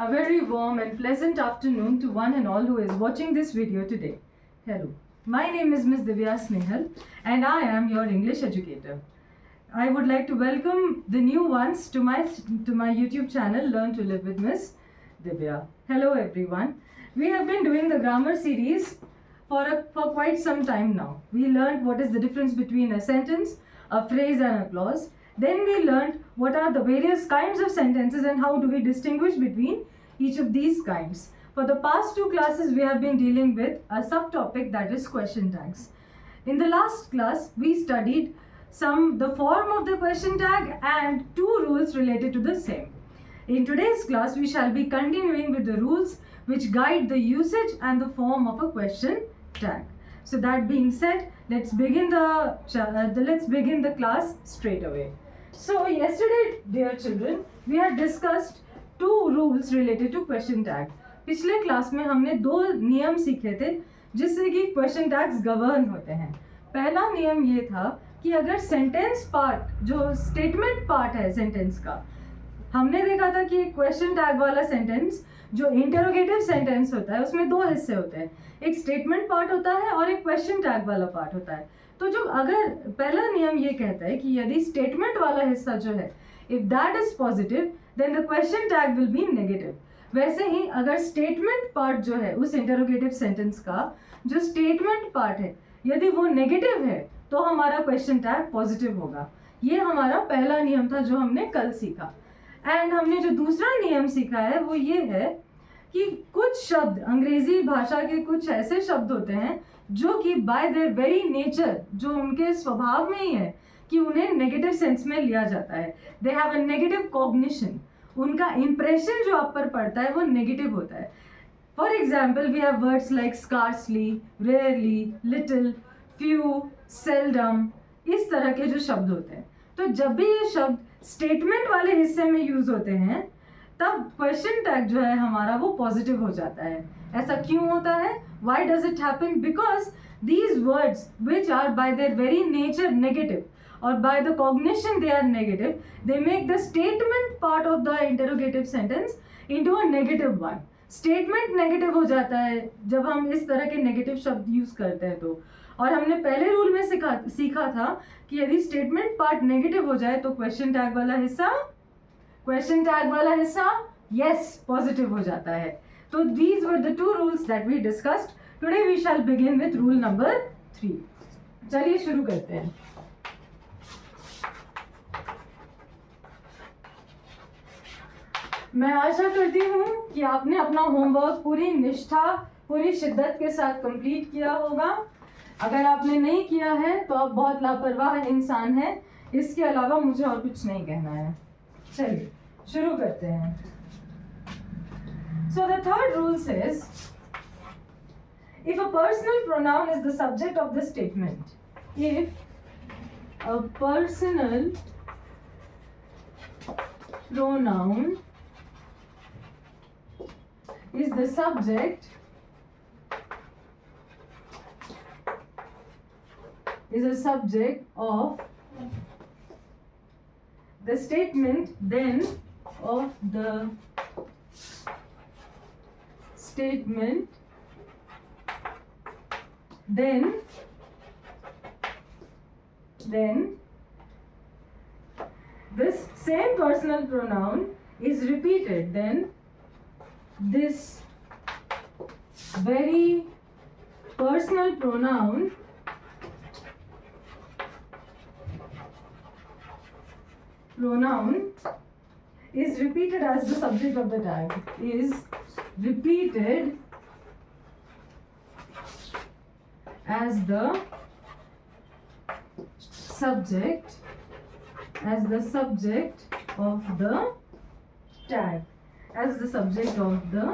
A very warm and pleasant afternoon to one and all who is watching this video today. Hello, my name is Ms. Divya Snehal and I am your English educator. I would like to welcome the new ones to my YouTube channel Learn to Live with Ms. Divya. Hello everyone. We have been doing the grammar series for quite some time now. We learned what is the difference between a sentence, a phrase and a clause. Then we learned what are the various kinds of sentences and how do we distinguish between each of these kinds. For the past two classes, we have been dealing with a subtopic that is question tags. In the last class, we studied the form of the question tag and two rules related to the same. In today's class, we shall be continuing with the rules which guide the usage and the form of a question tag. So that being said, let's begin the class straight away. So yesterday, dear children, we had discussed two rules related to question tag. पिछले class में हमने दो नियम सीखे थे जिससे कि question tags govern होते हैं. पहला नियम ये था कि अगर सेंटेंस पार्ट जो स्टेटमेंट पार्ट है सेंटेंस का, हमने देखा था कि एक क्वेश्चन टैग वाला सेंटेंस जो इंटरोगेटिव सेंटेंस होता है उसमें दो हिस्से होते हैं, एक स्टेटमेंट पार्ट होता है और एक क्वेश्चन टैग वाला पार्ट होता है. तो जो अगर पहला नियम ये कहता है कि यदि स्टेटमेंट वाला हिस्सा जो है if that is positive then the question tag will be negative. वैसे ही अगर स्टेटमेंट पार्ट जो है उस इंटरोगेटिव सेंटेंस का जो स्टेटमेंट पार्ट है यदि वो नेगेटिव है तो हमारा क्वेश्चन टैग पॉजिटिव होगा. ये हमारा पहला नियम था जो हमने कल सीखा. एंड हमने जो दूसरा नियम सीखा है वो ये है कि कुछ शब्द अंग्रेजी भाषा के कुछ ऐसे शब्द होते हैं जो कि बाय देयर वेरी नेचर जो उनके स्वभाव में ही है कि उन्हें नेगेटिव सेंस में लिया जाता है. They have a negative cognition. उनका इंप्रेशन जो आप पर पड़ता है वो नेगेटिव होता है. For example we have words like scarcely, rarely, little, few, seldom. इस तरह के जो शब्द होते हैं, तो जब भी ये शब्द स्टेटमेंट वाले हिस्से में यूज होते हैं तब क्वेश्चन टैग जो है हमारा वो पॉजिटिव हो जाता है. ऐसा क्यों होता है? Why does it happen? Because these words which are by their very nature negative or by the cognition they are negative, they make the statement part of the interrogative sentence into a negative one. Statement negative हो जाता है जब हम इस तरह के negative शब्द use करते हैं तो. और हमने पहले रूल में सीखा था कि यदि statement part negative हो जाए तो question tag वाला हिस्सा yes positive हो जाता है. तो these were the two rules that we discussed. Today we shall begin with rule number 3. चलिए शुरू करते हैं. मैं आशा करती हूँ कि आपने अपना होमवर्क पूरी निष्ठा पूरी शिद्दत के साथ कंप्लीट किया होगा. अगर आपने नहीं किया है तो आप बहुत लापरवाह इंसान हैं. इसके अलावा मुझे और कुछ नहीं कहना है. चलिए शुरू करते हैं. So the third rule says if a personal pronoun is the subject of the statement, if a personal pronoun is the subject of the statement, then of the statement, then this same personal pronoun is repeated, then this very personal pronoun is repeated as the subject of the tag, is repeated as the subject of the tag, as the subject of the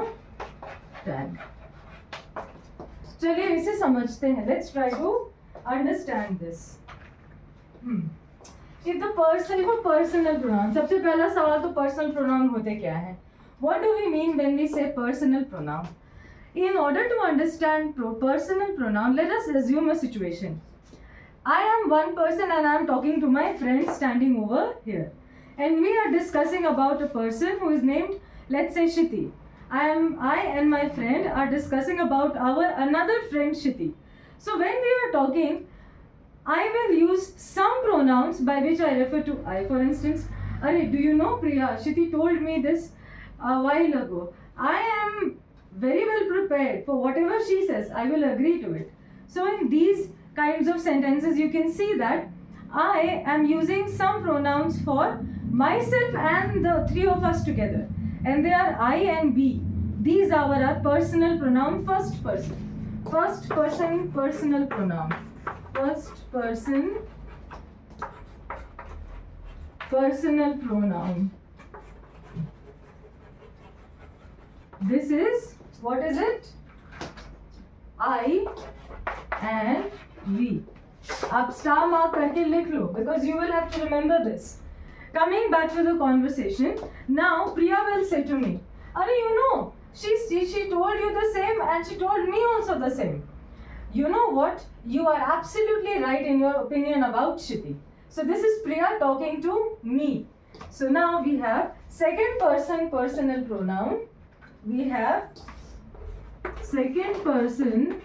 tag. चलिए इसे समझते हैं. Let's try to understand this. If a personal pronoun, सबसे पहला सवाल तो personal pronoun होते क्या है? What do we mean when we say personal pronoun? In order to understand personal pronoun, let us assume a situation. I am one person and I am talking to my friend standing over here. And we are discussing about a person who is named, let's say, Shiti. I and my friend are discussing about our another friend Shiti. So when we are talking, I will use some pronouns by which I refer to I. For instance, Arey, do you know Priya? Shiti told me this a while ago. I am very well prepared for whatever she says. I will agree to it. So in these kinds of sentences, you can see that I am using some pronouns for myself and the three of us together. And they are I and we. These are our personal pronoun, first person. First person personal pronoun. First person personal pronoun. This is, what is it? I and we. आप star mark करके लिख लो because you will have to remember this. Coming back to the conversation, now Priya will say to me, "Arey, you know, she told you the same and she told me also the same. You know what? You are absolutely right in your opinion about Shiti." So this is Priya talking to me. So now we have second person personal pronoun. We have second person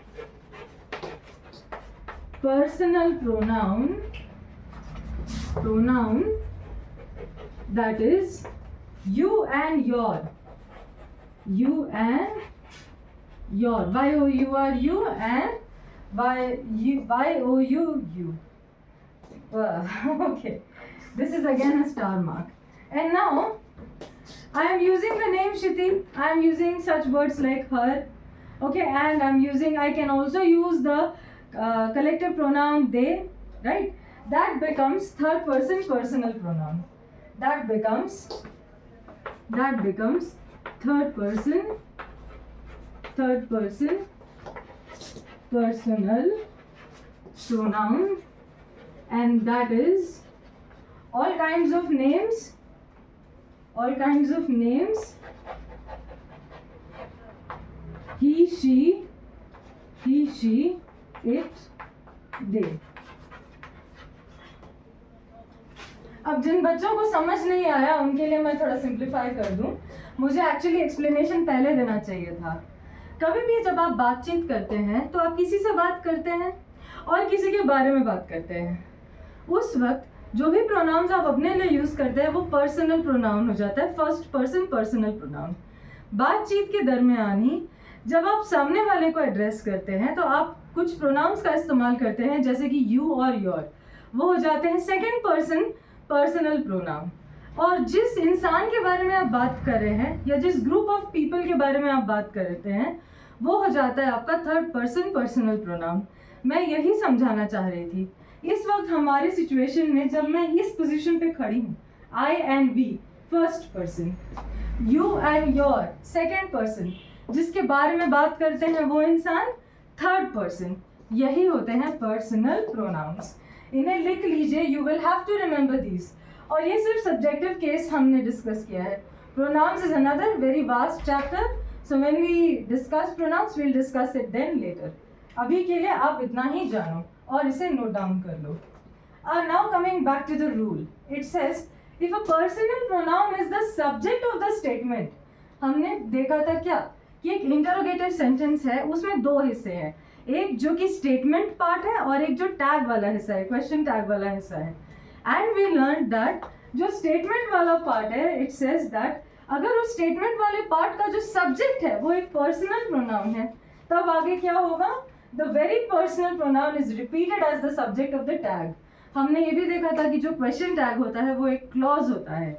personal pronoun that is you and your. You and your. Y-O-U-R you and Y-O-U you. Okay. This is again a star mark. And now I am using the name Shiti. I am using such words like her. Okay, and I can also use the collective pronoun they, right? That becomes third person personal pronoun. That becomes third person personal pronoun, and that is all kinds of names, he, she, it, they. अब जिन बच्चों को समझ नहीं आया उनके लिए मैं थोड़ा सिंप्लीफाई कर दूं. मुझे एक्चुअली एक्सप्लेनेशन पहले देना चाहिए था. कभी भी जब आप बातचीत करते हैं तो आप किसी से बात करते हैं और किसी के बारे में बात करते हैं. उस वक्त जो भी प्रोनाउंस आप अपने लिए यूज़ करते हैं वो पर्सनल प्रोनाउन हो जाता है, फर्स्ट पर्सन पर्सनल प्रोनाउन. बातचीत के दरमियान ही जब आप सामने वाले को एड्रेस करते हैं तो आप कुछ प्रोनाउंस का इस्तेमाल करते हैं, जैसे कि यू और योर. वो हो जाते हैं सेकेंड पर्सन पर्सनल प्रोनाउन. और जिस इंसान के बारे में आप बात कर रहे हैं या जिस ग्रुप ऑफ पीपल के बारे में आप बात करते हैं वो हो जाता है आपका थर्ड पर्सन पर्सनल प्रोनाउन. मैं यही समझाना चाह रही थी. इस वक्त हमारी सिचुएशन में जब मैं इस पोजीशन पे खड़ी हूँ, I and we first person, you and your second person, जिसके बारे में बात करते हैं वो इंसान थर्ड पर्सन. यही होते हैं पर्सनल प्रोनाउंस. इन्हें लिख लीजिए. You will have to remember these. और ये सिर्फ सब्जेक्टिव केस हमने डिस्कस किया है. Pronouns is another very vast chapter. So when we discuss pronouns we will discuss it then later. अभी के लिए आप इतना ही जानो और इसे नोट डाउन कर लो. Now coming back to the rule, it says if a personal pronoun is the subject of the statement. हमने देखा था क्या कि एक इंटरोगेटिव सेंटेंस है, उसमें दो हिस्से हैं. एक जो कि स्टेटमेंट पार्ट है और एक जो टैग वाला हिस्सा है, क्वेश्चन टैग वाला हिस्सा है. एंड वी लर्न दैट जो स्टेटमेंट वाला पार्ट है, इट सेज दैट अगर उस स्टेटमेंट वाले पार्ट का जो सब्जेक्ट है वो एक पर्सनल प्रोनाउन है, तब आगे क्या होगा? The very personal pronoun is repeated as the subject of the tag. हमने ये भी देखा था कि जो क्वेश्चन टैग होता है वो एक क्लॉज होता है.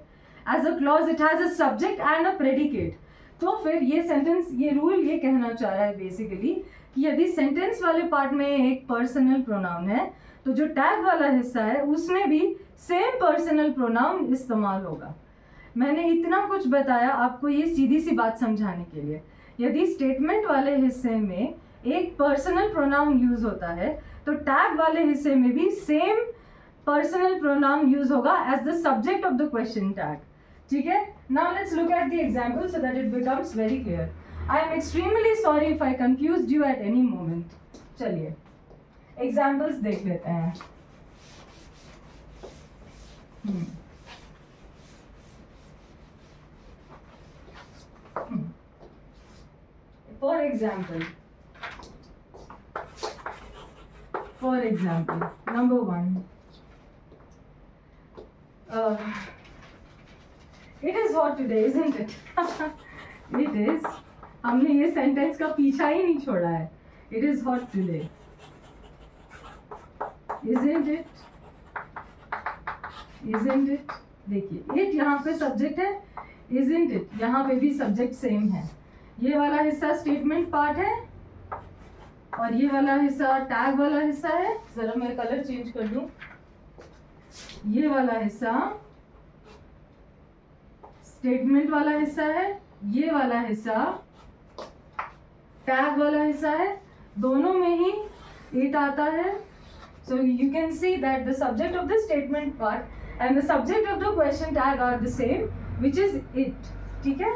As a clause it has a subject and a predicate. तो फिर ये सेंटेंस, ये रूल ये कहना चाह रहा है बेसिकली कि यदि सेंटेंस वाले पार्ट में एक पर्सनल प्रोनाउन है तो जो टैग वाला हिस्सा है उसमें भी सेम पर्सनल प्रोनाउन इस्तेमाल होगा. मैंने इतना कुछ बताया आपको ये सीधी सी बात समझाने के लिए. यदि स्टेटमेंट वाले हिस्से में एक पर्सनल प्रोनाउन यूज होता है तो टैग वाले हिस्से में भी सेम पर्सनल प्रोनाउन यूज होगा as the subject of the question tag. ठीक है. Now let's look at the example so that it becomes very clear. I am extremely sorry if I confused you at any moment. चलिए examples देख लेते हैं. example, number 1. It is hot today, isn't it? It is. हमने ये sentence का पीछा ही नहीं छोड़ा है. It is hot today. Isn't it? Isn't it? देखिए, it यहाँ पे सब्जेक्ट है. Isn't it? यहाँ पे भी सब्जेक्ट सेम है. ये वाला हिस्सा स्टेटमेंट पार्ट है और ये वाला हिस्सा टैग वाला हिस्सा है. जरा मैं कलर चेंज कर दूं. ये वाला हिस्सा स्टेटमेंट वाला हिस्सा है, ये वाला हिस्सा टैग वाला हिस्सा है. दोनों में ही इट आता है. So you can see that the subject of the statement part and the subject of the question tag are the same, which is it. ठीक है.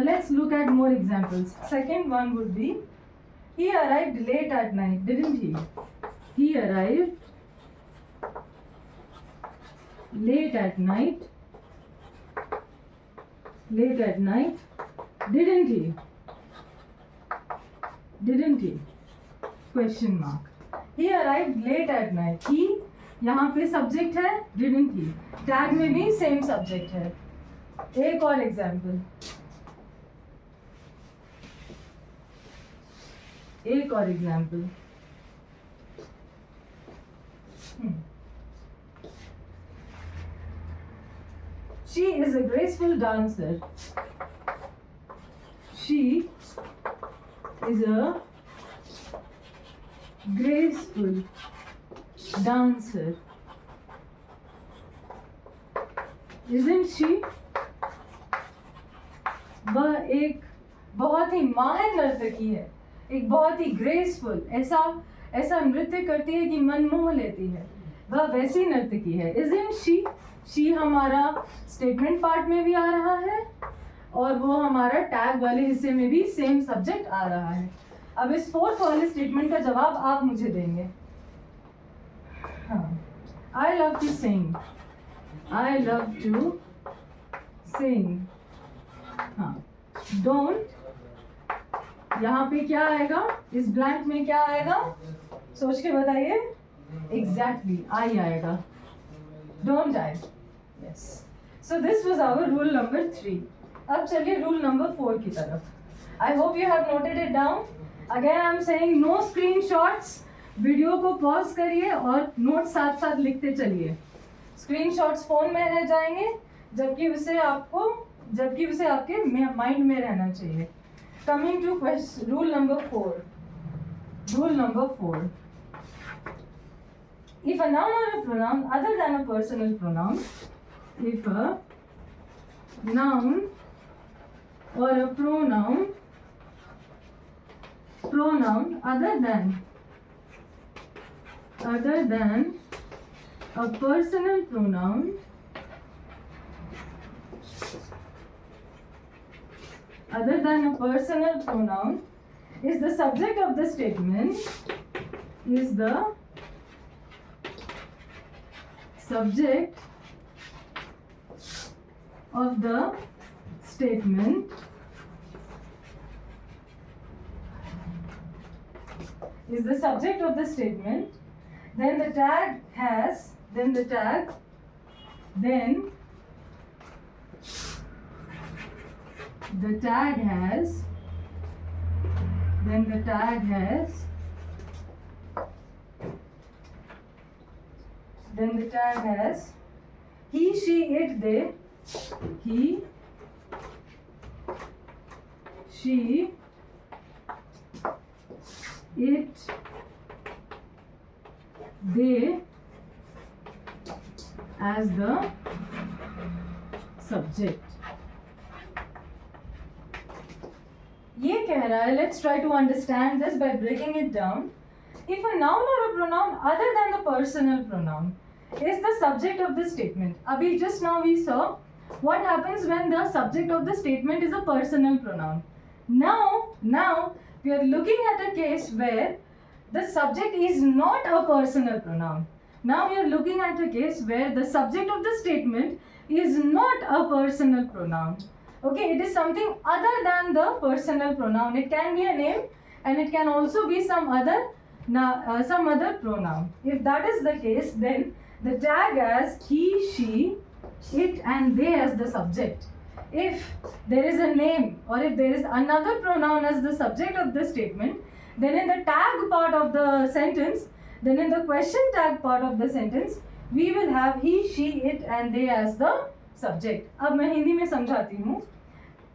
Let's look at more examples. Second one would be, he arrived late at night, didn't he? He arrived late at night. Late at night, didn't he? Didn't he? Question mark. He arrived late at night. He यहाँ पे subject है, didn't he? Tag में भी same subject है. एक और example. एक और example. She is a graceful dancer. She is a graceful dancer. Isn't she? वह एक बहुत ही माहिर नर्तकी है. एक बहुत ही ग्रेसफुल, ऐसा नृत्य करती है कि मन मोह लेती है. वह वैसी नर्तकी है. Isn't she? शी हमारा स्टेटमेंट पार्ट में भी आ रहा है और वो हमारा टैग वाले हिस्से में भी सेम सब्जेक्ट आ रहा है. अब इस फोर्थ वाले स्टेटमेंट का जवाब आप मुझे देंगे. I love to sing. I love to sing. हाँ. डोंट, यहाँ पे क्या आएगा? इस ब्लैंक में क्या आएगा? सोच के बताइए. एग्जैक्टली आई आएगा. Don't I? Yes. So this was our rule number 3. अब चलिए rule number 4 की तरफ. I hope you have noted it down. Again I am saying no screenshots. Video को पॉज करिए और नोट साथ साथ लिखते चलिए. स्क्रीनशॉट्स फोन में रह जाएंगे जबकि उसे आपके माइंड में रहना चाहिए. Coming to rule number 4. Rule number 4. If a noun or a pronoun other than a personal pronoun, if a noun or a pronoun other than a personal pronoun is the subject of the statement, subject of the statement is the subject of the statement, then the tag has he, she, it, they. He, she, it, they as the subject. ये कह रहा है, let's try to understand this by breaking it down. If a noun or a pronoun other than the personal pronoun is the subject of the statement. Abhi just now we saw what happens when the subject of the statement is a personal pronoun. Now we are looking at a case where the subject is not a personal pronoun. Now we are looking at a case where the subject of the statement is not a personal pronoun. Okay, it is something other than the personal pronoun. It can be a name and it can also be some other pronoun. If that is the case, then the tag as he, she, it and they as the subject. If there is a name or if there is another pronoun as the subject of the statement, then in the tag part of the sentence, then in the question tag part of the sentence, we will have he, she, it and they as the subject. अब मैं हिंदी में समझाती हूँ.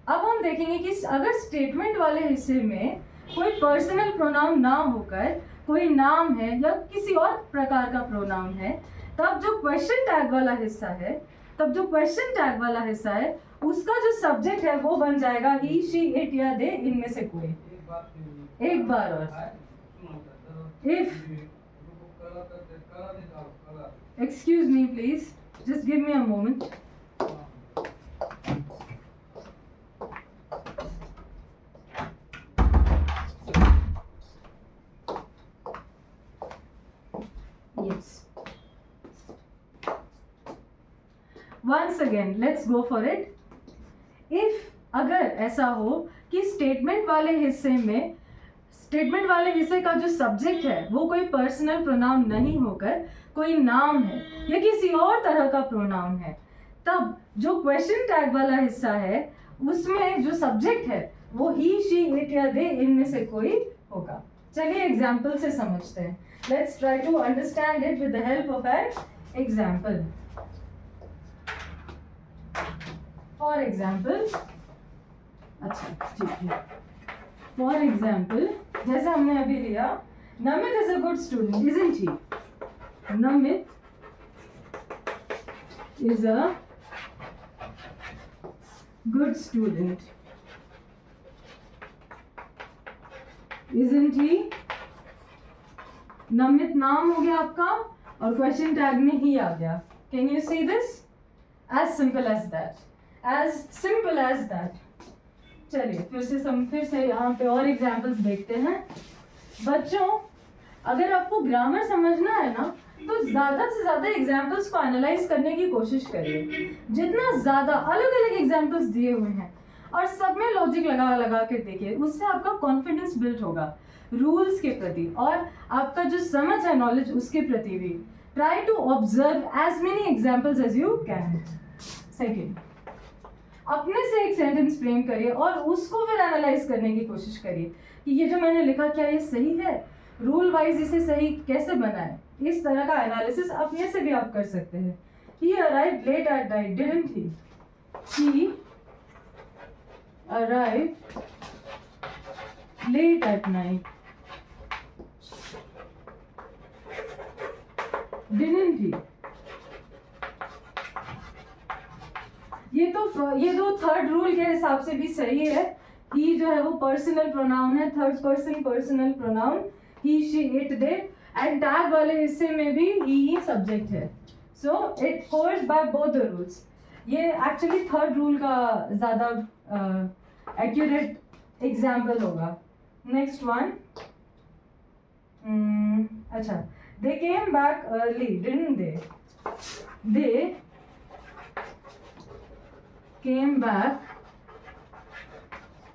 अब हम देखेंगे कि अगर स्टेटमेंट वाले हिस्से में कोई पर्सनल प्रोनाउन ना होकर कोई नाम है या किसी और प्रकार का प्रोनाउन है, तब जो क्वेश्चन टैग वाला हिस्सा है उसका जो सब्जेक्ट है वो बन जाएगा ही, शी, इट या दे, इनमें से कोई. एक बार और. If excuse me please, just give me a moment. Once again, let's go for it. If अगर ऐसा हो कि स्टेटमेंट वाले हिस्से का जो सब्जेक्ट है वो कोई पर्सनल प्रोनाउन नहीं होकर कोई नाम है या किसी और तरह का प्रोनाउन है, तब जो क्वेश्चन टैग वाला हिस्सा है उसमें जो सब्जेक्ट है वो ही, शी, इट या दे, इनमें से कोई होगा. चलिए एग्जाम्पल से समझते हैं. Let's try to understand it with the help of an example. For example, अच्छा ठीक है, फॉर एग्जाम्पल जैसे हमने अभी लिया, Namit is a good student, isn't he? Namit is a good student, isn't he? Namit नाम हो गया आपका और क्वेश्चन टैग में ही आ गया. Can you see this? As simple as that, as simple as that. चलिए फिर से यहाँ पे और एग्जाम्पल्स देखते हैं. बच्चों, अगर आपको ग्रामर समझना है ना तो ज़्यादा से ज़्यादा एग्जाम्पल्स को एनालाइज करने की कोशिश करिए. जितना ज़्यादा अलग अलग एग्जाम्पल्स दिए हुए हैं और सब में लॉजिक लगा लगा कर देखिए, उससे आपका कॉन्फिडेंस बिल्ड होगा रूल्स के प्रति और आपका जो समझ है नॉलेज उसके प्रति भी. Try to observe as many examples as you can. Second, अपने से एक सेंटेंस फ्रेम करिए और उसको फिर एनालाइज करने की कोशिश करिए कि ये जो मैंने लिखा क्या ये सही है, रूल वाइज इसे सही कैसे बनाए. इस तरह का एनालिसिस अपने से भी आप कर सकते हैं. He arrived late at night, didn't he? He arrived late at night, didn't he? ये दो थर्ड रूल के हिसाब से भी सही है. ही जो है वो पर्सनल प्रोनाउन है, third person personal pronoun, he, she, it, they, and tag वाले हिस्से में भी ही सब्जेक्ट है. So it holds by both the rules. ये एक्चुअली थर्ड रूल का ज़्यादा एक्यूरेट एग्जाम्पल होगा. Next one. अच्छा, they came back early, didn't they? They came back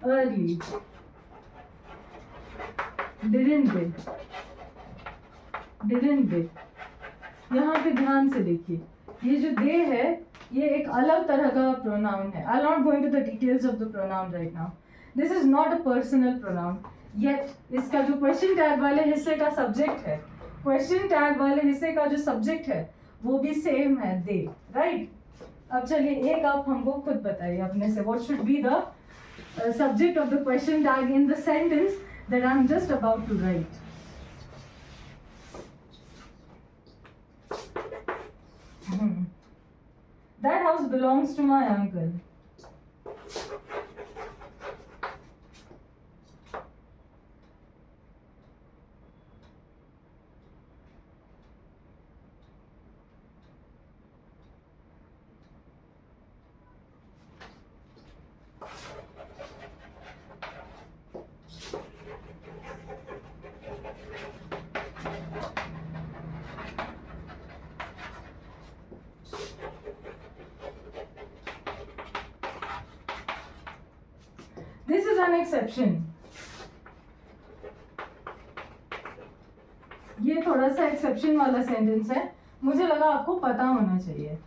early, didn't they? Didn't they? यहाँ पे ध्यान से देखिए, ये जो दे है ये एक अलग तरह का प्रोनाउन है. I am not going to the details of the pronoun right now. This is not a personal pronoun. Yet इसका जो क्वेश्चन टैग वाले हिस्से का सब्जेक्ट है, क्वेश्चन टैग वाले हिस्से का जो सब्जेक्ट है वो भी सेम है, दे, राइट? अब चलिए एक आप हमको खुद बताइए अपने से, what should be the subject of the question tag in the sentence that I am just about to write. That house belongs to my uncle. an exception. ये थोड़ा सा एक्सेप्शन वाला सेंटेंस है, मुझे लगा आपको पता होना चाहिए.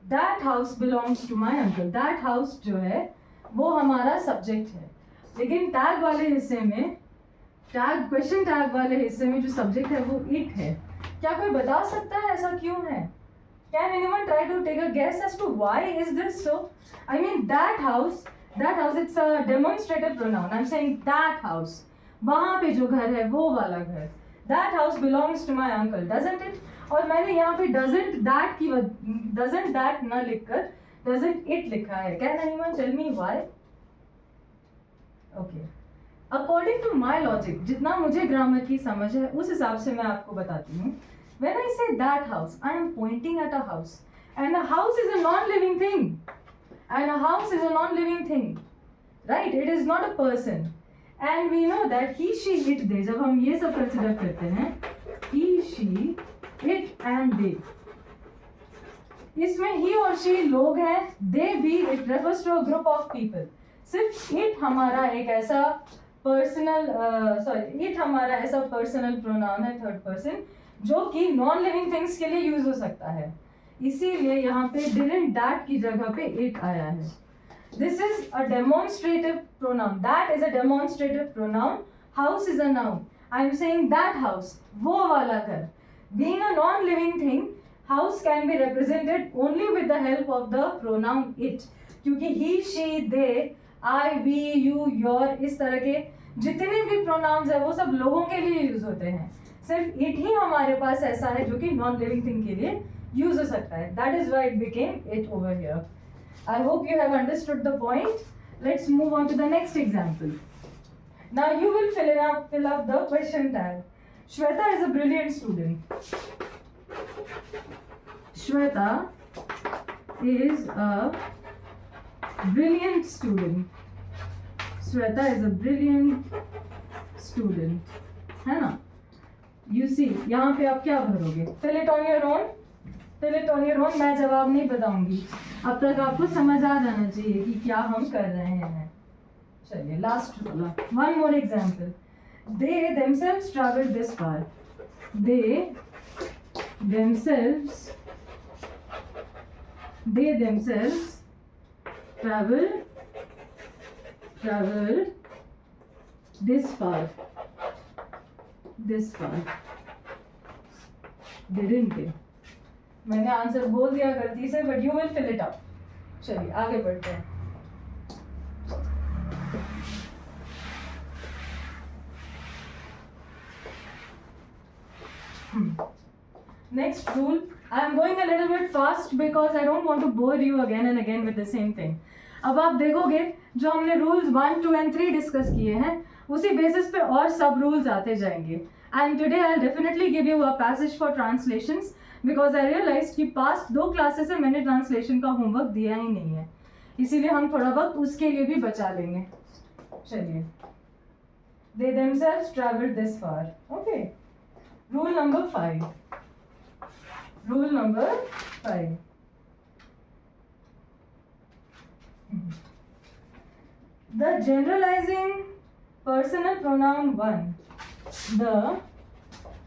That house belongs to my uncle. That house जो है वो हमारा सब्जेक्ट है, लेकिन टैग वाले हिस्से में, टैग क्वेश्चन टैग वाले हिस्से में जो सब्जेक्ट है वो इट है. क्या कोई बता सकता है ऐसा क्यों है? Can anyone try to take a guess as to why is this so? I mean that house, it's a demonstrative pronoun. I'm saying that house. वहाँ पे जो घर है वो वाला घर. That house belongs to my uncle, doesn't it? और मैंने यहाँ पे doesn't that न लिखकर doesn't it लिखा है. Can anyone tell me why? Okay. According to my logic, जितना मुझे ग्रामर की समझ है उस हिसाब से मैं आपको बताती हूँ. When I say that house, I am pointing at a house, and a house is a non-living thing. And a house is a non-living thing, right? It is not a person. And we know that he, she, it, they. जब हम ये सब consider करते हैं, he, she, it and they. इसमें he और she लोग हैं, they भी, it refers to a group of people. सिर्फ it हमारा एक ऐसा personal, it हमारा ऐसा personal pronoun है, third person, जो कि नॉन लिविंग थिंग्स के लिए यूज हो सकता है. इसीलिए यहाँ पे didn't that की जगह पे it आया है. This is a demonstrative pronoun. That is a demonstrative pronoun. House is a noun. I am saying that house, वो वाला घर. Being a non-living thing, house can be represented only with the help of the pronoun it. क्योंकि he, she, they, I, we, you, your, इस तरह के जितने भी pronouns है वो सब लोगों के लिए यूज होते हैं. सिर्फ इट ही हमारे पास ऐसा है जो कि नॉन लिविंग थिंग के लिए यूज हो सकता है. That is why it became it over here. I hope you have understood the point. Let's move on to the next example. Now you will fill up the question tag. Shweta is a brilliant student. Shweta is a brilliant student. Shweta is a brilliant student. है ना? You see, यहाँ पे आप क्या भरोगे? Fill it on your own. Fill it on your own. मैं जवाब नहीं बताऊंगी. अब तक आपको समझ आ जाना चाहिए कि क्या हम कर रहे हैं. चलिए लास्ट वाला. One more example. They themselves traveled this far. They themselves traveled this far. Didn't they? मैंने आंसर बोल दिया गलती से, but you will fill it up. चलिए आगे बढ़ते हैं. Next rule. I am going a little bit fast because I don't want to bore you again and again with the same thing. अब आप देखोगे जो हमने रूल्स 1, 2 and 3 डिस्कस किए हैं उसी बेसिस पे और सब रूल्स आते जाएंगे. And today I will definitely give you a passage for translations because I realise कि पास्ट 2 क्लासेस से मैंने ट्रांसलेशन का होमवर्क दिया ही नहीं है, इसीलिए हम थोड़ा वक्त उसके लिए भी बचा लेंगे. चलिए. They themselves traveled this far. Okay. Rule number 5. Rule number 5. The generalizing personal pronoun 1. The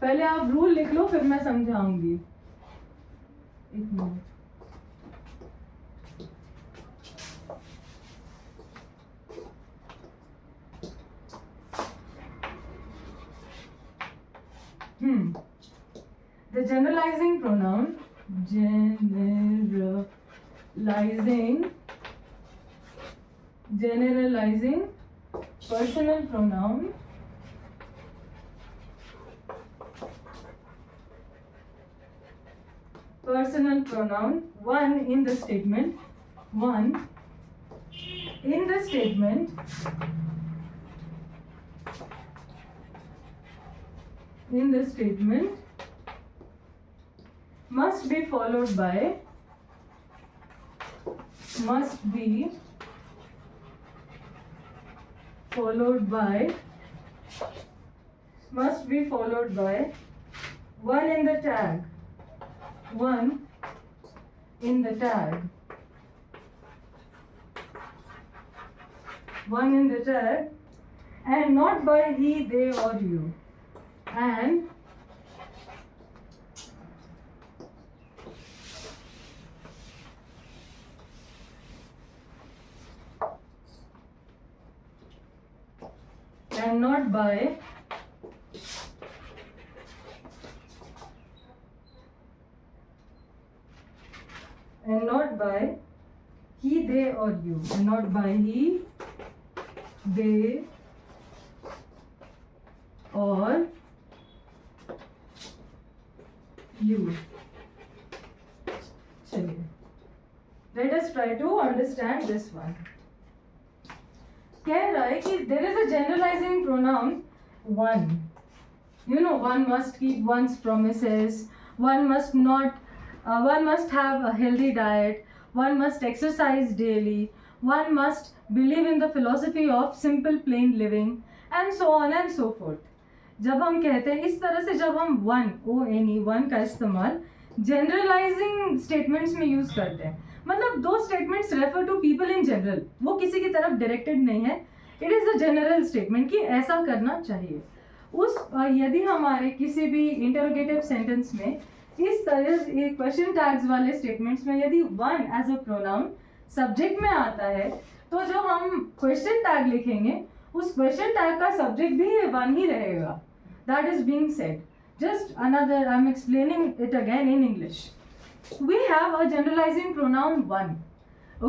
पहले आप रूल लिख लो फिर मैं समझाऊंगी. एक minute. The generalizing pronoun, generalizing personal pronoun one in the statement must be followed by one in the tag. One in the tag and not by he, they or you. And not by he, they or you, and not by he, they or you. चलिए, let us try to understand this one. कह रहा है कि there is a generalizing pronoun one. You know, one must keep one's promises. One must not. One must have a healthy diet. One must exercise daily. One must believe in the philosophy of simple plain living, and so on and so forth. जब हम कहते हैं इस तरह से, जब हम one का इस्तेमाल जनरलाइजिंग स्टेटमेंट्स में यूज करते हैं, मतलब दो statements refer to people in general, वो किसी की तरफ डायरेक्टेड नहीं है. It is a general statement कि ऐसा करना चाहिए. यदि हमारे किसी भी इंटरोगेटिव सेंटेंस में इस तरह क्वेश्चन टैग्स वाले स्टेटमेंट्स में यदि one as a pronoun subject में आता है, तो जो हम क्वेश्चन टैग लिखेंगे उस क्वेश्चन टैग का सब्जेक्ट भी वन ही रहेगा. That is being said. Just another, I am explaining it again in English. We have a generalizing pronoun one,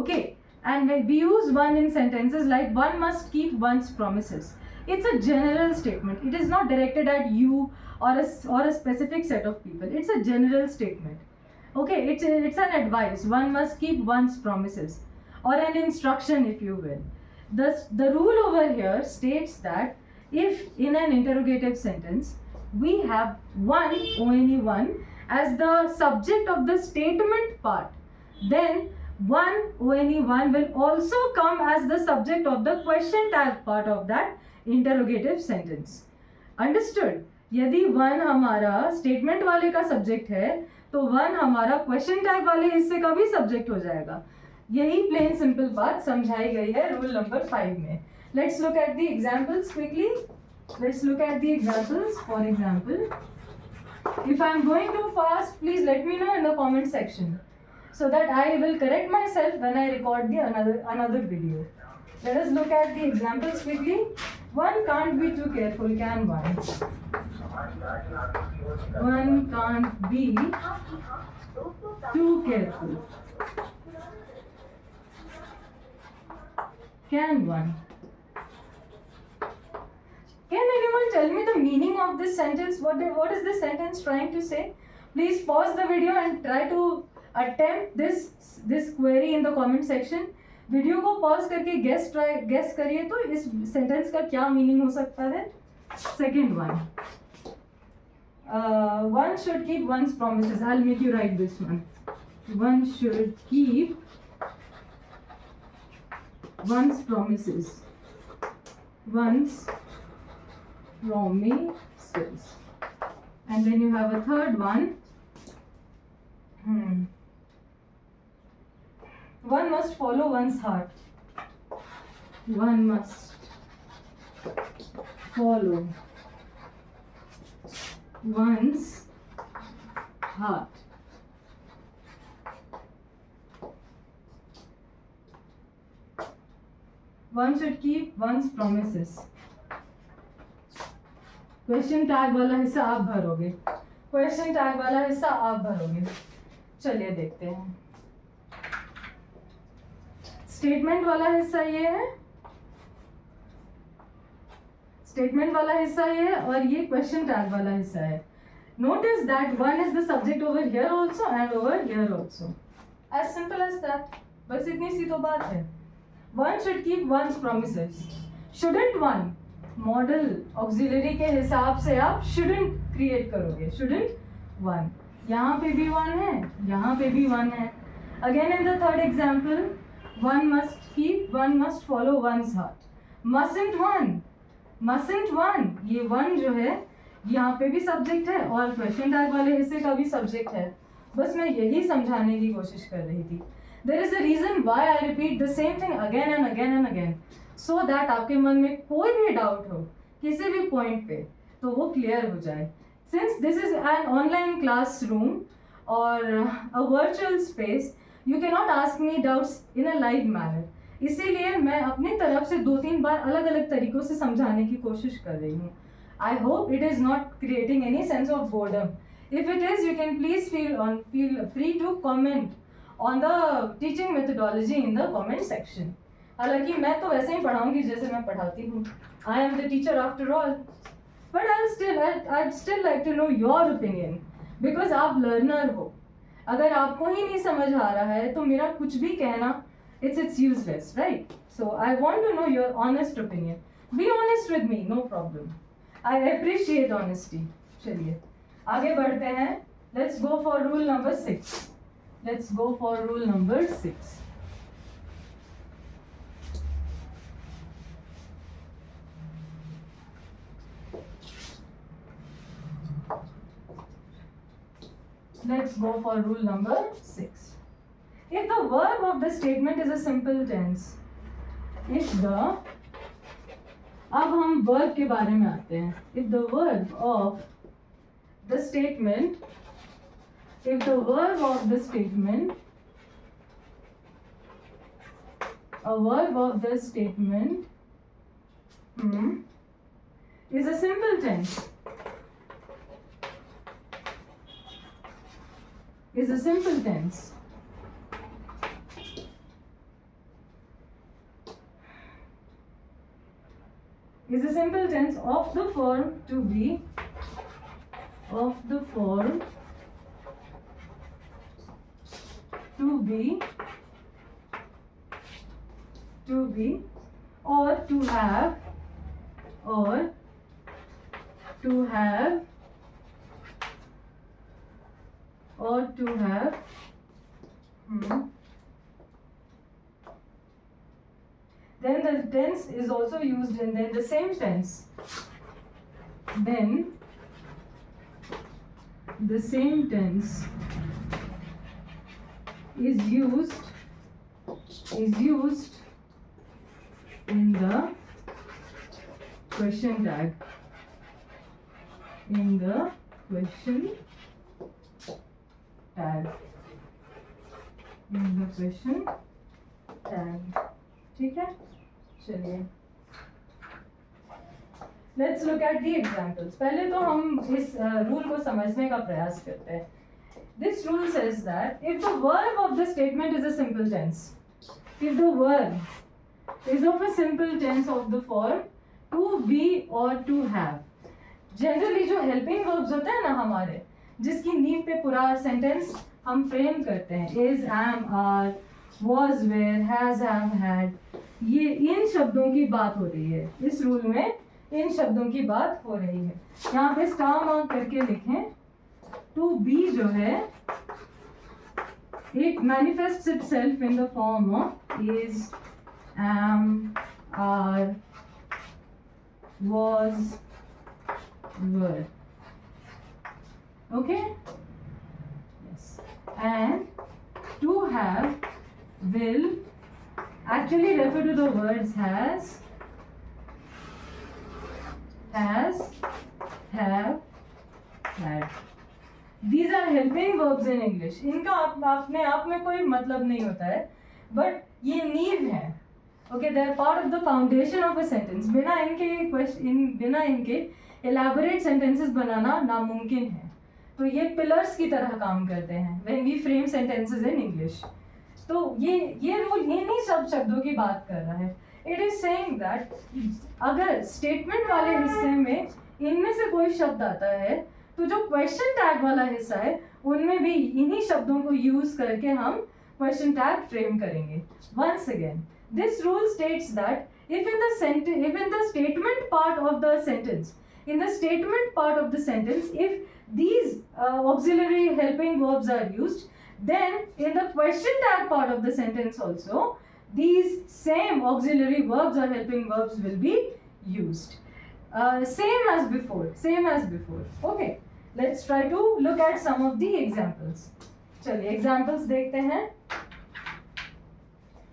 okay, and we use one in sentences like one must keep one's promises. It's a general statement. It is not directed at you or a specific set of people. It's a general statement, okay. It's an advice. One must keep one's promises, or an instruction, if you will. The rule over here states that if in an interrogative sentence we have only one as the subject of the statement part, then only one will also come as the subject of the question tag part of that interrogative sentence. Understood? यदि one हमारा statement वाले का subject है, तो one हमारा question tag वाले हिस्से का भी सब्जेक्ट हो जाएगा. यही प्लेन सिंपल बात समझाई गई है रूल नंबर 5 में. Let's look at the examples quickly. Let's look at the examples. For example, if I am going too fast, please let me know in the comment section so that I will correct myself when I record the another video. Let us look at the examples quickly. One can't be too careful, can one? One can't be too careful. Can one? Can anyone tell me the meaning of this sentence? What is this sentence trying to say? Please pause the video and try to attempt this query in the comment section. Video को pause करके guess करिए तो इस sentence का क्या meaning हो सकता है. Second one, one should keep one's promises. I'll make you write this one. One should keep one's promises. One's promises. And then you have a third one. One must follow one's heart. One must follow one's heart. One should keep one's promises. Question tag वाला हिस्सा आप भरोगे. Question tag वाला हिस्सा आप भरोगे. चलिए देखते हैं. Statement वाला हिस्सा ये है, स्टेटमेंट वाला हिस्सा ये है, और ये क्वेश्चन टैग वाला हिस्सा है. Notice that one is the subject over here also and over here also. As simple as that. बस इतनी सी तो बात है. One should keep one's promises. Shouldn't one, model auxiliary के हिसाब से आप शुडंट क्रिएट करोगे. शुडंट वन, यहाँ पे भी वन है, यहाँ पे भी वन है. Again in the third example, one must keep, one must follow one's heart. Must one, must one, ये वन जो है यहाँ पे भी सब्जेक्ट है और क्वेश्चन टैग वाले हिस्से का भी सब्जेक्ट है. बस मैं यही समझाने की कोशिश कर रही थी. There is a reason why I repeat the same thing again and again and again. So that आपके मन में कोई भी डाउट हो किसी भी पॉइंट पे तो वो क्लियर हो जाए. Since this is an online classroom or a virtual space, you can not ask me doubts in a live manner. इसीलिए मैं अपनी तरफ से 2-3 बार अलग अलग तरीकों से समझाने की कोशिश कर रही हूँ. I hope it is not creating any sense of boredom. If it is, you can please feel free to comment on the teaching methodology in the comment section. हालांकि मैं तो वैसे ही पढ़ाऊंगी जैसे मैं पढ़ाती हूँ. I am the teacher after all. But I'd still like to know your opinion because आप learner हो. अगर आपको ही नहीं समझ आ रहा है तो मेरा कुछ भी कहना it's useless, right? So I want to know your honest opinion. Be honest with me, no problem. I appreciate honesty. चलिए आगे बढ़ते हैं. Let's go for rule number 6. Let's go for rule number 6. Let's go for rule number 6. If the verb of the statement is a simple tense, अब हम verb के बारे में आते हैं. If the verb of the statement is a verb of the statement is a simple tense. Is a simple tense. Is a simple tense of the form to be, of the form to be or to have or to have or to have then the tense is also used in then the same tense, then the same tense is used in the question tag, in the question tag, in the question tag. ठीक है, चलिए let's look at the examples. पहले तो हम इस rule को समझने का प्रयास करते हैं. This rule says that if the verb of the statement is a simple tense, if the verb is of a simple tense of the form to be और टू हैव. जनरली जो helping verbs होते हैं ना हमारे, जिसकी नींव पे पूरा सेंटेंस हम फ्रेम करते हैं, is, am, are, was, were, has, have, had, ये इन शब्दों की बात हो रही है. इस रूल में इन शब्दों की बात हो रही है. यहाँ पे स्टार मार्क करके लिखें. टू बी जो है, it manifests itself in the form of is, am, are, was, were. Okay? Yes. And to have will actually refer to the words has, have, had. These are helping verbs in English. इनका अपने आप में कोई मतलब नहीं होता है, but ये नींव है. Okay, they are part of the foundation of a sentence. बिना इनके elaborate sentences बनाना नामुमकिन है. तो ये pillars की तरह काम करते हैं when we frame sentences in English. तो ये रूल इन्हीं सब शब्दों की बात कर रहा है. इट इज सेइंग दैट अगर स्टेटमेंट वाले हिस्से में इनमें से कोई शब्द आता है तो जो क्वेश्चन टैग वाला हिस्सा है उनमें भी इन्हीं शब्दों को यूज करके हम क्वेश्चन टैग फ्रेम करेंगे. Once again this rule states that if in the statement part of the sentence, if these auxiliary helping verbs are used, then in the question tag part of the sentence also these same auxiliary verbs or helping verbs will be used. Same as before. Okay, let's try to look at some of the examples. चलिए examples देखते हैं.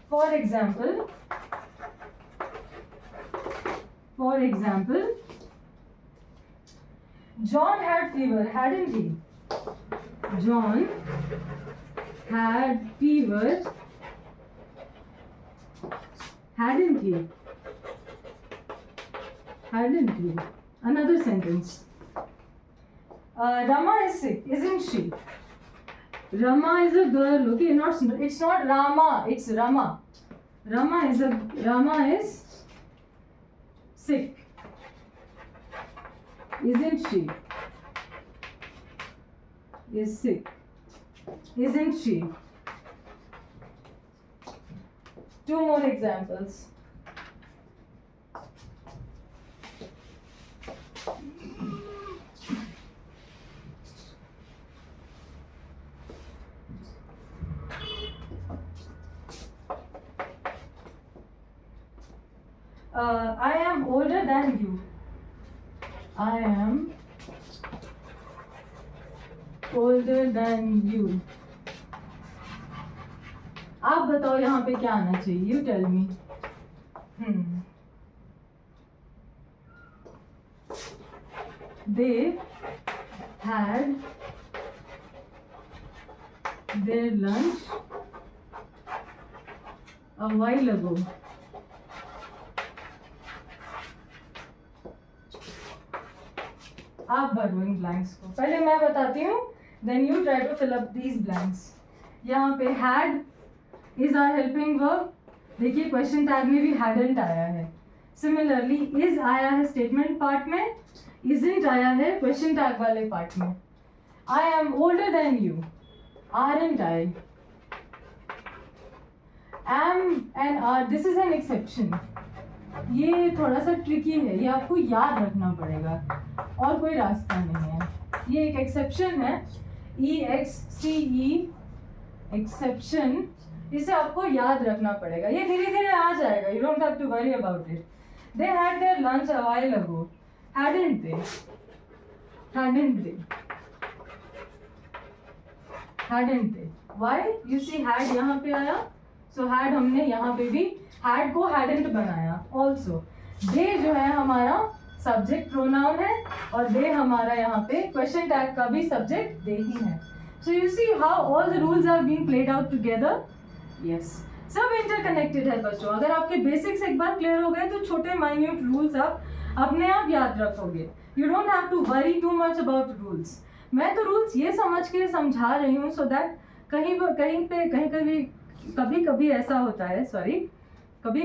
For example, For example, John had fever, hadn't he? John had fever, hadn't he? Hadn't he? Another sentence. Rama is sick, isn't she? Rama is a girl, okay? It's not Rama, it's Rama. Rama is sick, isn't she? Is sick, isn't she? Two more examples. I am older than you. I am older than you. आप बताओ यहाँ पे क्या आना चाहिए? You tell me. They had their lunch a while ago. आप भरो इन blanks को, पहले मैं बताती हूँ, then you try to fill up these blanks. यहाँ पे had is our helping verb. देखिए क्वेश्चन टैग में भी हैडंट आया है. सिमिलरली इज आया है स्टेटमेंट पार्ट में, इजंट आया है क्वेश्चन टैग वाले पार्ट में. I am older than you, aren't I. Am and are, this is an exception. ये थोड़ा सा ट्रिकी है, ये आपको याद रखना पड़ेगा और कोई रास्ता नहीं है. ये एक एक्सेप्शन है, EXCE एक्सेप्शन. इसे आपको याद रखना पड़ेगा, ये धीरे धीरे आ जाएगा. You don't have to worry about it. They had their lunch a while ago, hadn't they? Hadn't they? Hadn't they? Why? You see had यहाँ पे आया, so had हमने यहाँ पे भी had को hadn't बनाया. Also, they जो है हमारा सब्जेक्ट प्रोनाउन है और they हमारा यहाँ पे क्वेश्चन टैग का भी सब्जेक्ट they ही है. So you see how all the rules are being played out together. Yes. सब इंटरकनेक्टेड है बच्चों. अगर आपके बेसिक्स एक बार क्लियर हो गए तो छोटे माइन्यूट रूल्स आप अपने आप याद रखोगे. You don't have to worry too much about rules. मैं तो रूल्स ये समझ के समझा रही हूँ सो दैट कभी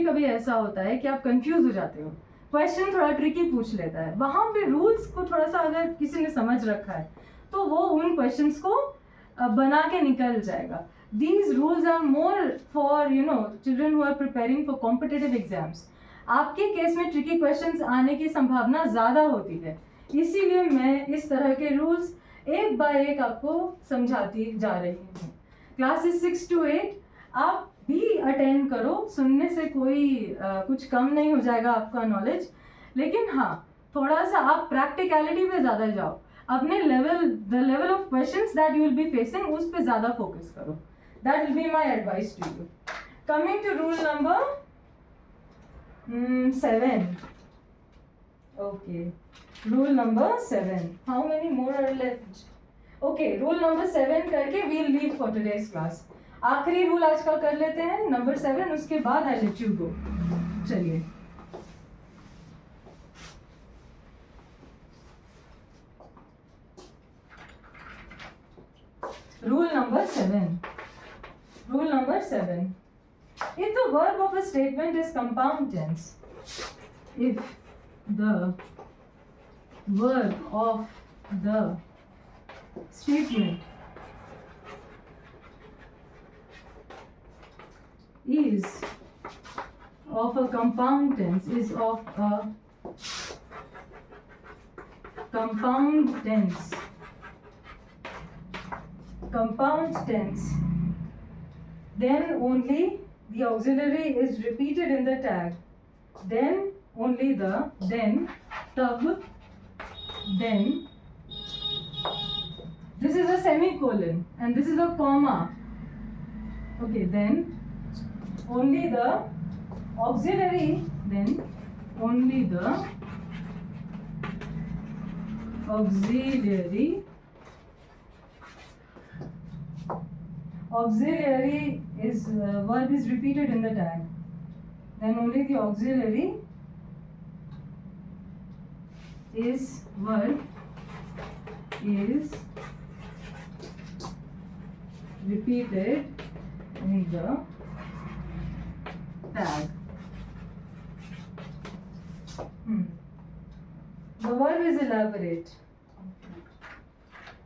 कभी ऐसा होता है कि आप कंफ्यूज हो जाते हो. क्वेश्चन थोड़ा ट्रिकी पूछ लेता है, वहाँ पे रूल्स को थोड़ा सा अगर किसी ने समझ रखा है तो वो उन क्वेश्चंस को बना के निकल जाएगा. These rules are more for children who are preparing for competitive exams. आपके केस में ट्रिकी क्वेश्चंस आने की संभावना ज़्यादा होती है, इसीलिए मैं इस तरह के रूल्स एक बाय एक आपको समझाती जा रही हूँ. क्लासेस 6 to 8 आप भी अटेंड करो, सुनने से कोई कुछ कम नहीं हो जाएगा आपका नॉलेज. लेकिन हाँ, थोड़ा सा आप प्रैक्टिकलिटी पे ज़्यादा जाओ, अपने the level of questions that you will be facing उस पर ज़्यादा फोकस करो. That will be my advice to you. Coming to rule number 7. Okay. Rule number 7. How many more are left? Okay. Rule number 7 करके we'll leave for today's class. आखिरी rule आज का कर लेते हैं, नंबर 7. उसके बाद I let you go. चलिए. Rule number 7. Rule number 7. If the verb of a statement is compound tense, if the verb of the statement is of a compound tense, is of a compound tense, then only the auxiliary is repeated in the tag. Then only the tub, then. This is a semicolon and this is a comma. Okay, then only the auxiliary, then only the auxiliary is verb is repeated in the tag, then only the auxiliary is verb is repeated in the tag. The verb is elaborate.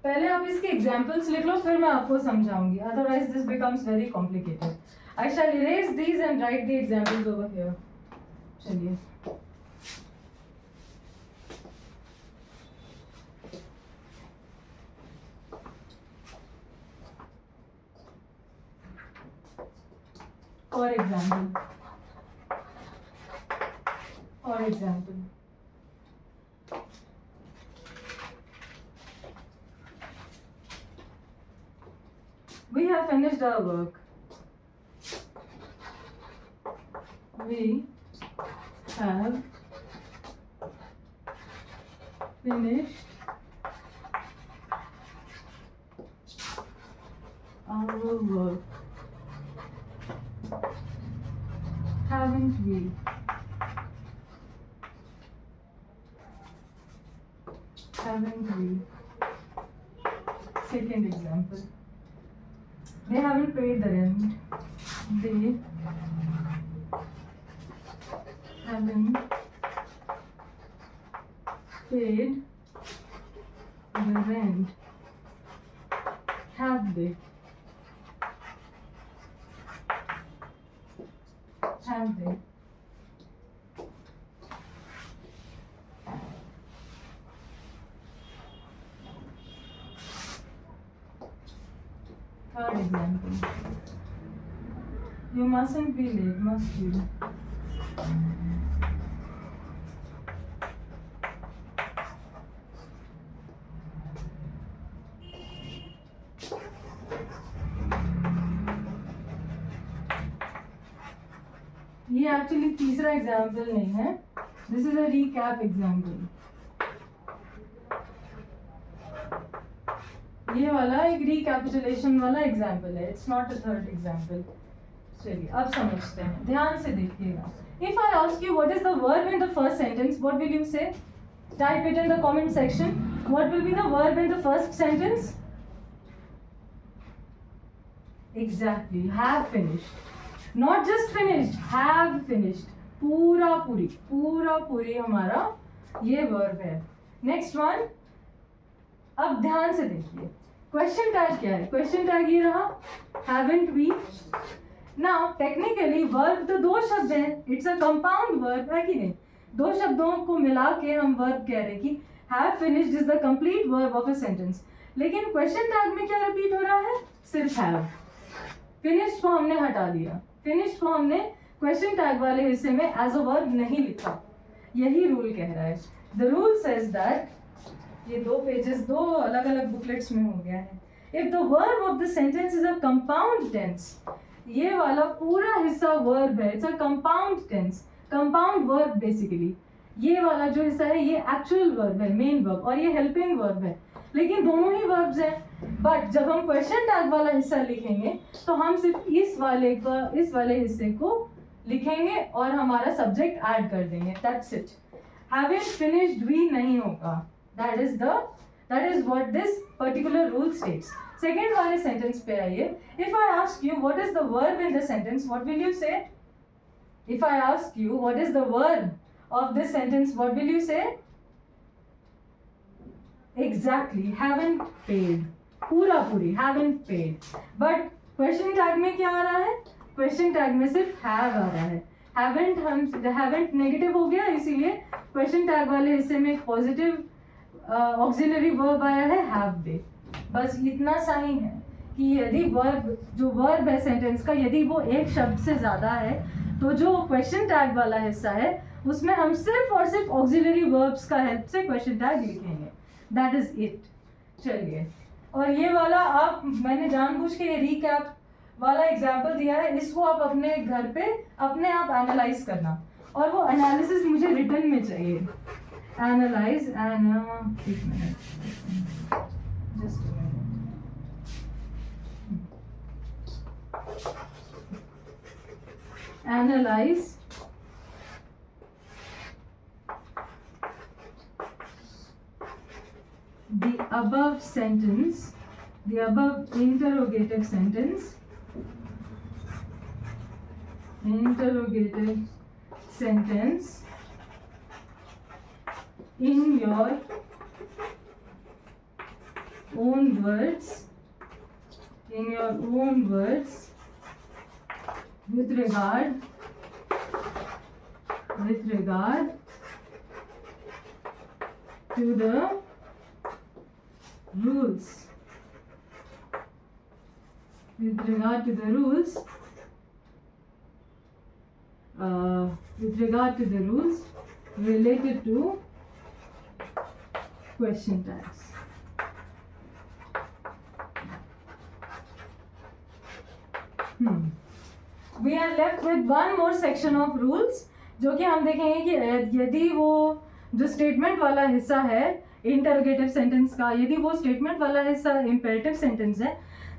पहले आप इसके examples लिख लो, फिर मैं आपको समझाऊंगी, otherwise this becomes very complicated. I shall erase these and write the examples over here. चलिए, for example, we have finished our work. We have finished our work. Haven't we? Haven't we? Second example. They haven't paid the rent. They haven't paid the rent. Have they? Have they? Third example. You mustn't be late, must you? ये actually तीसरा example नहीं है, this is a recap example. ये वाला एक recapitulation वाला example है, it's not a third example. चलिए अब समझते हैं, ध्यान से देखिएगा. If I ask you what is the verb in the first sentence, what will you say? Type it in the comment section. What will be the verb in the first sentence? Exactly, have finished. Not just finished, have finished. पूरा पूरी हमारा ये verb है. Next one, अब ध्यान से देखिए, question tag क्या है? क्वेश्चन टैग ये रहा, haven't we. Now technically verb तो दो शब्द हैं, इट्स अ कंपाउंड वर्ब है कि नहीं? दो शब्दों को मिला के हम वर्ब कह रहे हैं कि have finished is the complete verb of a sentence. लेकिन क्वेश्चन टैग में क्या रिपीट हो रहा है? सिर्फ हैव. फिनिश्ड को हमने हटा दिया, फिनिश्ड को हमने क्वेश्चन टैग वाले हिस्से में एज अ वर्ब नहीं लिखा. यही रूल कह रहा है. द रूल सेज दैट, ये दो पेजेस दो अलग अलग बुकलेट्स में हो गया है. If the verb of the sentence is a compound tense, ये वाला पूरा हिस्सा वर्ब है, it's a compound tense, compound verb basically. ये वाला जो हिस्सा है ये एक्चुअल वर्ब है, मेन वर्ब, और ये हेल्पिंग वर्ब है. लेकिन दोनों ही वर्ब्स हैं. बट जब हम क्वेश्चन टैग वाला हिस्सा लिखेंगे तो हम सिर्फ इस वाले हिस्से को लिखेंगे और हमारा सब्जेक्ट ऐड कर देंगे. That's it. Having finished we नहीं होगा. That is what this particular rule states. Second वाले sentence पे आइए. If I ask you what is the verb in the sentence, what will you say? If I ask you what is the verb of this sentence, what will you say? Exactly, haven't paid. पूरी haven't paid. But question tag में क्या आ रहा है? Question tag में सिर्फ have आ रहा है. haven't negative हो गया, इसीलिए question tag वाले हिस्से में एक पॉजिटिव ऑक्सिलरी वर्ब आया है, हैव दे. बस इतना सा ही है कि यदि वर्ब, जो वर्ब है सेंटेंस का, यदि वो एक शब्द से ज़्यादा है तो जो क्वेश्चन टैग वाला हिस्सा है उसमें हम सिर्फ और सिर्फ ऑक्सिलरी वर्ब्स का हेल्प से क्वेश्चन टैग लिखेंगे. That is it. चलिए, और ये वाला आप, मैंने जानबूझ के ये रीकैप वाला एग्जाम्पल दिया है, इसको आप अपने घर पे अपने आप एनालाइज करना. और वो एनालिसिस मुझे रिटर्न में चाहिए. एनालाइज एंड एक minute, just a minute. Analyze the above sentence, the above interrogative sentence, in your own words, with regard to the rules, related to question tags. We are left with one more section of rules, जो कि हम देखेंगे कि यदि वो जो statement वाला हिस्सा है इंटरोगेटिव सेंटेंस का, यदि वो स्टेटमेंट वाला हिस्सा इम्पेरेटिव सेंटेंस है,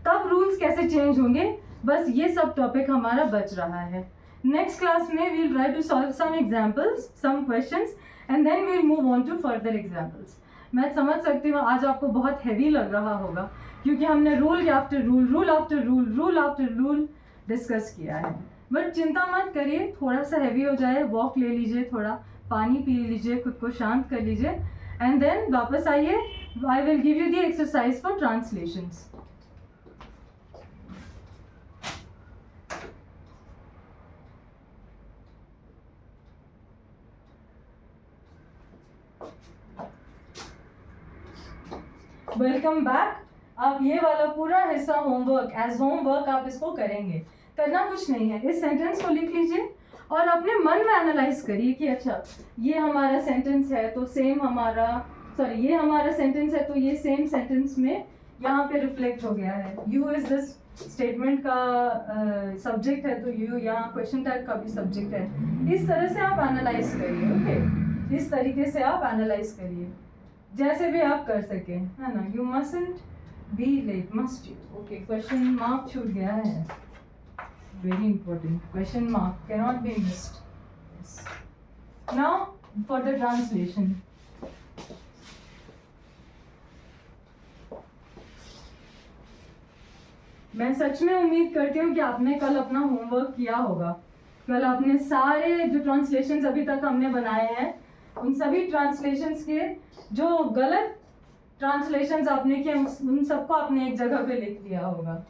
तब रूल्स कैसे चेंज होंगे. बस ये सब टॉपिक हमारा बच रहा है. नेक्स्ट क्लास में we will try to solve some examples, some questions, and then we will move on to further examples. मैं समझ सकती हूँ आज आपको बहुत हैवी लग रहा होगा, क्योंकि हमने रूल आफ्टर रूल डिस्कस किया है. बट चिंता मत करिए, थोड़ा सा हैवी हो जाए, वॉक ले लीजिए, थोड़ा पानी पी लीजिए, खुद को शांत कर लीजिए, एंड देन वापस आइए. I will give you the exercise for translations. Welcome back. आप ये वाला पूरा हिस्सा होमवर्क, एज होमवर्क आप इसको करेंगे. करना कुछ नहीं है, इस सेंटेंस को लिख लीजिए और अपने मन में एनालाइज करिए कि अच्छा ये हमारा सेंटेंस है तो सेम हमारा, सॉरी ये हमारा सेंटेंस है तो ये सेम सेंटेंस में यहाँ पे रिफ्लेक्ट हो गया है. यू इज दिस स्टेटमेंट का सब्जेक्ट है तो यू यहाँ क्वेश्चन टैग का भी सब्जेक्ट है. इस तरह से आप एनालाइज करिए. ओके, इस तरीके से आप एनालाइज करिए जैसे भी आप कर सके, है ना. You mustn't be late, must you. Okay, question mark छूट गया है, very important. Question mark cannot be missed. Now for the translation. मैं सच में उम्मीद करती हूँ कि आपने कल अपना होमवर्क किया होगा. कल आपने सारे जो ट्रांसलेशंस अभी तक हमने बनाए हैं, उन सभी ट्रांसलेशंस के जो गलत ट्रांसलेशंस आपने किए उन सबको आपने एक जगह पे लिख दिया होगा.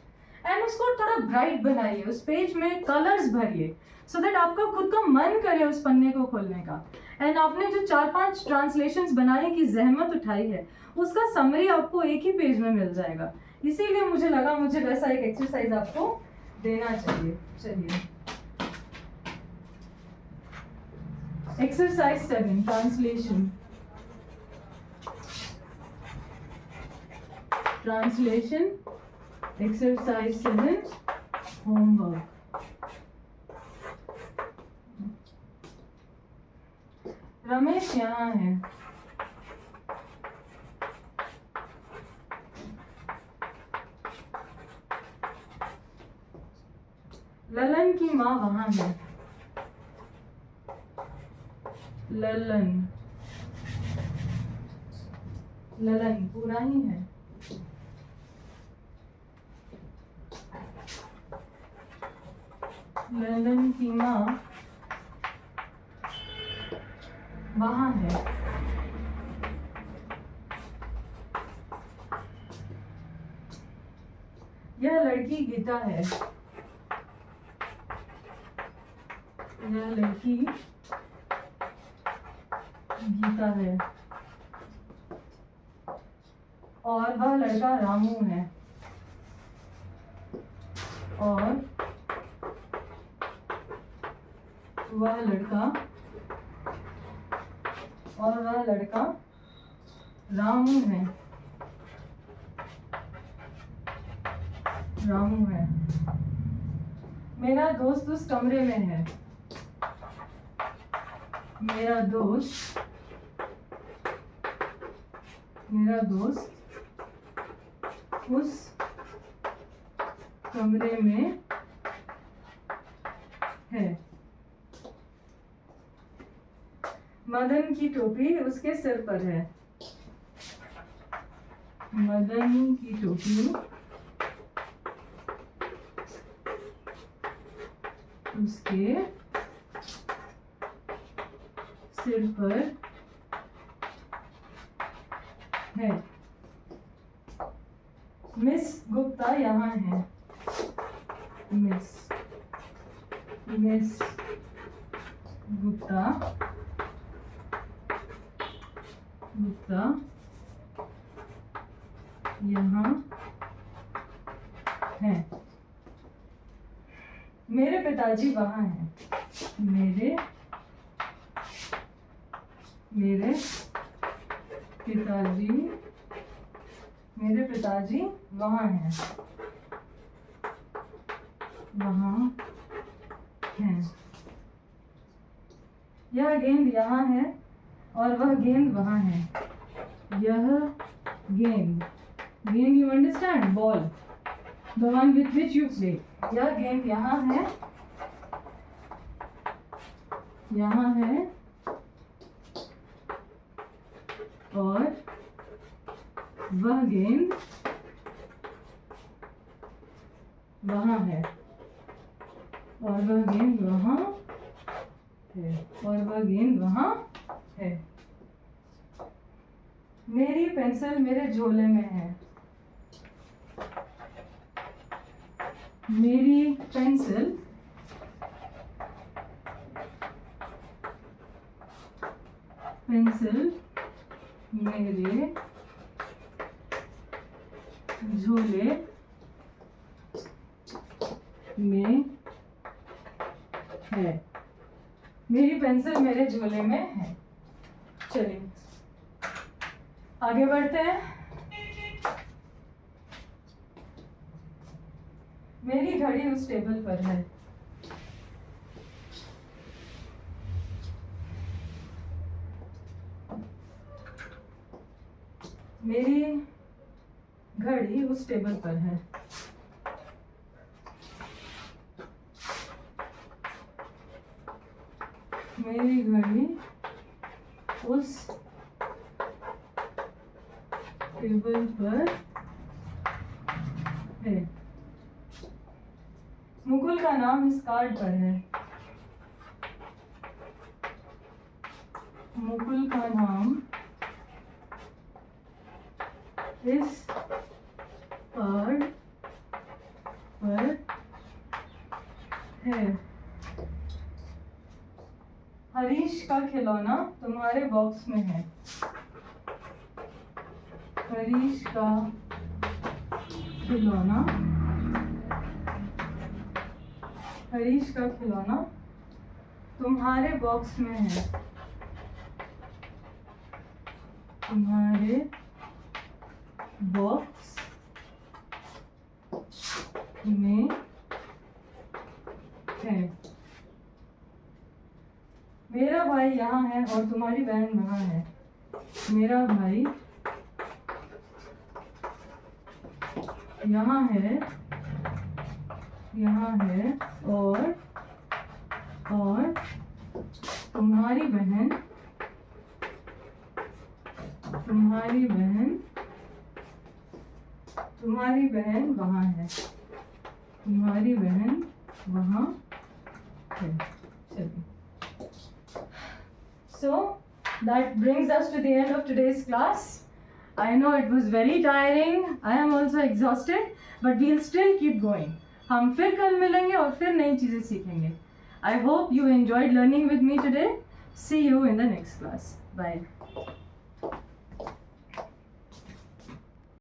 एंड उसको थोड़ा ब्राइट बनाइए, उस पेज में कलर्स भरिए, सो दैट आपका खुद का मन करे उस पन्ने को खोलने का. एंड आपने जो 4-5 ट्रांसलेशंस बनाने की जहमत उठाई है, उसका समरी आपको एक ही पेज में मिल जाएगा. इसीलिए मुझे लगा मुझे वैसा एक एक्सरसाइज आपको देना चाहिए. चलिए, exercise 7, translation. Exercise 7, homework. Ramesh यहाँ है. ललन की माँ वहां है. ललन पूरा ही है. ललन की माँ वहां है. यह लड़की गीता है. यह लड़की गीता है और वह लड़का रामू है. और वह लड़का रामू है. मेरा दोस्त उस कमरे में है. मेरा दोस्त उस कमरे में है। मदन की टोपी उसके सिर पर है। मदन की टोपी उसके सिर पर है। मिस गुप्ता यहाँ है। मिस गुप्ता यहाँ है। मेरे पिताजी वहाँ हैं। मेरे पिताजी वहाँ हैं। यह गेंद यहाँ है और वह गेंद वहाँ है। यह गेंद you understand, ball, the one with which you play. यह गेंद यहाँ है और वह गेंद वहाँ है और वह गेंद वहाँ है। मेरी पेंसिल मेरे झोले में है। मेरी पेंसिल मेरे झोले में है। मेरी पेंसिल मेरे झोले में है। चलिए आगे बढ़ते हैं। मेरी घड़ी उस टेबल पर है। मेरी घड़ी उस टेबल पर है। मेरी घड़ी उस टेबल पर है। मुकुल का नाम इस कार्ड पर है। मुकुल का नाम इस कार्ड पर है। हरीश का खिलौना तुम्हारे बॉक्स में है। हरीश का खिलौना तुम्हारे बॉक्स में है। तुम्हारे बॉक्स में है। मेरा भाई यहाँ है और तुम्हारी बहन वहाँ है। मेरा भाई यहाँ है और तुम्हारी बहन वहाँ है। तुम्हारी बहन वहाँ है। चलिए। So that brings us to the end of today's class. I know it was very tiring. I am also exhausted, but we'll still keep going. हम फिर कल मिलेंगे और फिर नई चीज़ें सीखेंगे. I hope you enjoyed learning with me today. See you in the next class. Bye.